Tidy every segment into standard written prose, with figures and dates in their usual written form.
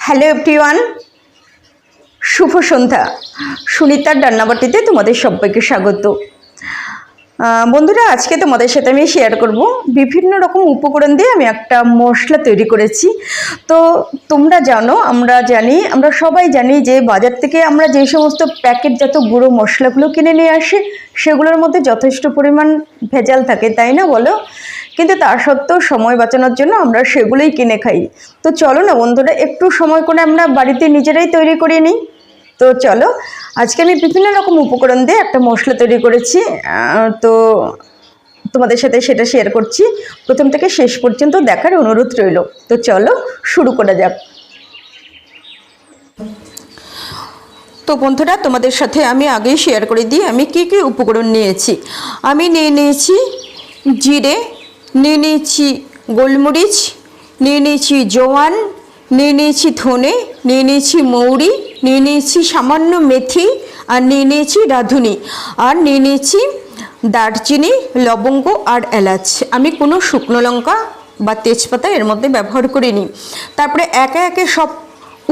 Hello everyone, শুভ সন্ধ্যা। সুনিতার রান্নাবাটিতে তোমাদের সবাইকে স্বাগত। বন্ধুরা, আজকে তোমাদের সাথে আমি শেয়ার করব বিভিন্ন রকম উপকরণ দিয়ে আমি একটা মশলা তৈরি করেছি। তো তোমরা জানো, আমরা সবাই জানি যে বাজার থেকে আমরা যে সমস্ত প্যাকেটজাত গুঁড়ো মশলাগুলো কিনে নিয়ে আসি সেগুলোর মধ্যে যথেষ্ট পরিমাণ ভেজাল থাকে, তাই না বলো? কিন্তু তা সত্ত্বেও সময় বাঁচানোর জন্য আমরা সেগুলোই কিনে খাই। তো চলো না বন্ধুরা, একটু সময় করে আমরা বাড়িতে নিজেরাই তৈরি করে নিই। তো চলো, আজকে আমি বিভিন্ন রকম উপকরণ দিয়ে একটা মশলা তৈরি করেছি। তো তোমাদের সাথে সেটা শেয়ার করছি। প্রথম থেকে শেষ পর্যন্ত দেখার অনুরোধ রইল। তো চলো শুরু করা যাক। তো বন্ধুরা, তোমাদের সাথে আমি আগেই শেয়ার করে দিই আমি কি কি উপকরণ নিয়েছি। আমি নিয়েছি জিরে, নিয়ে নিয়েছি গোলমরিচ, নিয়ে নিয়েছি জোয়ান, নিয়ে নিয়েছি ধনে, নিয়ে নিয়েছি মৌরি, নিয়ে নিয়েছি সামান্য মেথি, আর নিয়ে নিয়েছি রাঁধুনি, আর নিয়ে নিয়েছি দারচিনি, লবঙ্গ আর এলাচ। আমি কোনো শুকনো লঙ্কা বা তেজপাতা এর মধ্যে ব্যবহার করিনি। তারপরে একে একে সব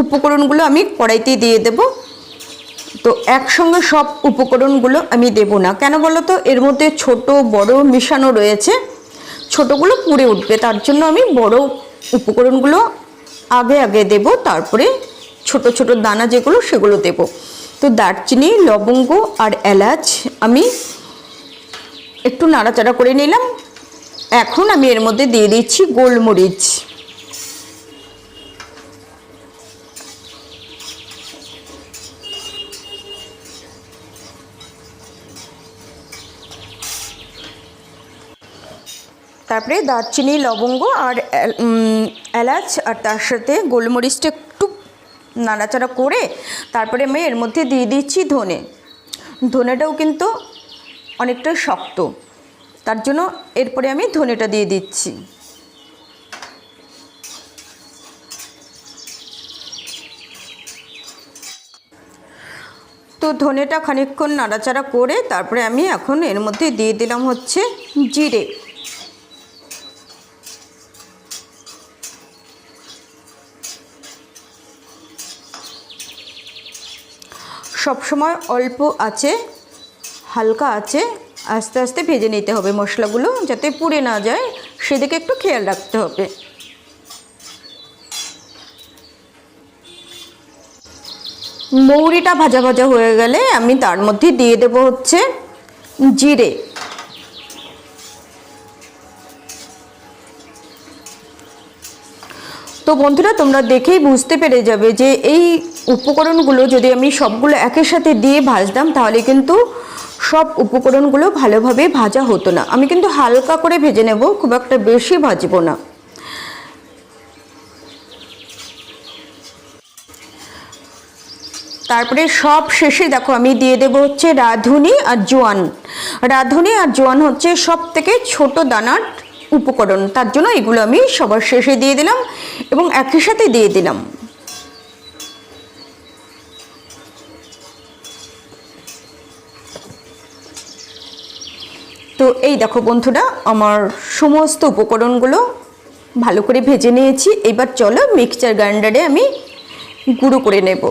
উপকরণগুলো আমি কড়াইতে দিয়ে দেব। তো একসঙ্গে সব উপকরণগুলো আমি দেব না, কেন বলো তো? এর মধ্যে ছোট বড় মিশানো রয়েছে, ছোটোগুলো পুড়ে উঠবে, তার জন্য আমি বড় উপকরণগুলো আগে আগে দেব, তারপরে ছোট ছোট দানা যেগুলো সেগুলো দেব। তো দারচিনি, লবঙ্গ আর এলাচ আমি একটু নাড়াচাড়া করে নিলাম। এখন আমি এর মধ্যে দিয়ে দিচ্ছি গোলমরিচ। তারপরে দারচিনি, লবঙ্গ আর এলাচ আর তার সাথে গোলমরিচটা একটু নাড়াচাড়া করে তারপরে আমি এর মধ্যে দিয়ে দিচ্ছি ধনে। ধনেটাও কিন্তু অনেকটা শক্ত, তার জন্য এরপরে আমি ধনেটা দিয়ে দিচ্ছি। তো ধনেটা খানিকক্ষণ নাড়াচাড়া করে তারপরে আমি এখন এর মধ্যে দিয়ে দিলাম হচ্ছে জিরে। সবসময় অল্প আছে, হালকা আছে, আস্তে আস্তে ভেজে নিতে হবে মশলাগুলো, যাতে পুড়ে না যায় সেদিকে একটু খেয়াল রাখতে হবে। মৌরিটা ভাজা ভাজা হয়ে গেলে আমি তার মধ্যে দিয়ে দেব হচ্ছে জিরে। তো বন্ধুরা, তোমরা দেখেই বুঝতে পেরে যাবে যে এই উপকরণগুলো যদি আমি সবগুলো একের সাথে দিয়ে ভাজতাম তাহলে কিন্তু সব উপকরণগুলো ভালোভাবে ভাজা হতো না। আমি কিন্তু হালকা করে ভেজে নেব, খুব একটা বেশি ভাজবো না। তারপরে সব শেষে দেখো আমি দিয়ে দেব হচ্ছে রাঁধুনি আর জোয়ান। রাঁধুনি আর জোয়ান হচ্ছে সব থেকে ছোট দানার উপকরণ, তার জন্য এগুলো আমি সবার শেষে দিয়ে দিলাম এবং একই সাথে দিয়ে দিলাম। তো এই দেখো বন্ধুরা, আমার সমস্ত উপকরণগুলো ভালো করে ভেজে নিয়েছি। এবার চলো মিক্সচার গ্রাইন্ডারে আমি গুঁড়ো করে নেব।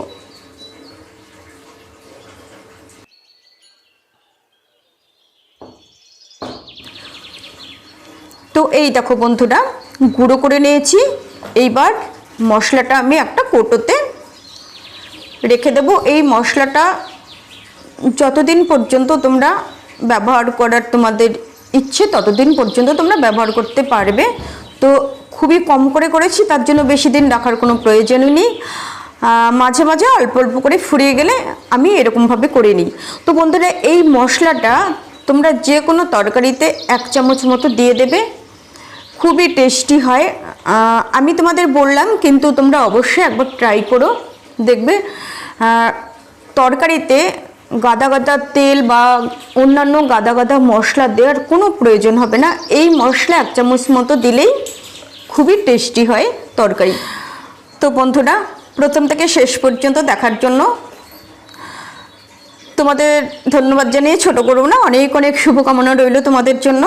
তো এই দেখো বন্ধুরা, গুঁড়ো করে নিয়েছি। এইবার মশলাটা আমি একটা কৌটোতে রেখে দেব। এই মশলাটা যতদিন পর্যন্ত তোমরা ব্যবহার করার তোমাদের ইচ্ছে ততদিন পর্যন্ত তোমরা ব্যবহার করতে পারবে। তো খুবই কম করে করেছি, তার জন্য বেশি দিন রাখার কোনো প্রয়োজনই নেই। মাঝে মাঝে অল্প অল্প করে ফুরিয়ে গেলে আমি এরকমভাবে করে নিই। তো বন্ধুরা, এই মশলাটা তোমরা যে কোনো তরকারিতে 1 চামচ মতো দিয়ে দেবে, খুবই টেস্টি হয়। আমি তোমাদের বললাম, কিন্তু তোমরা অবশ্যই একবার ট্রাই করো, দেখবে তরকারিতে গাদা গাদা তেল বা অন্যান্য গাদা গাদা মশলা দেওয়ার কোনো প্রয়োজন হবে না। এই মশলা 1 চামচ মতো দিলেই খুবই টেস্টি হয় তরকারি। তো বন্ধুরা, প্রথম থেকে শেষ পর্যন্ত দেখার জন্য তোমাদের ধন্যবাদ জানিয়ে ছোট করব না, অনেক অনেক শুভকামনা রইল তোমাদের জন্য।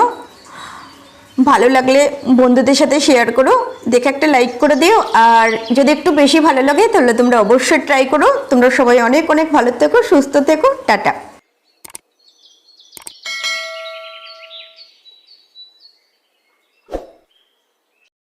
ভালো লাগলে বন্ধুদের সাথে শেয়ার করো, দেখে একটা লাইক করে দিও। আর যদি একটু বেশি ভালো লাগে তাহলে তোমরা অবশ্যই ট্রাই করো। তোমরা সবাই অনেক অনেক ভালো থেকো, সুস্থ থেকো, টাটা।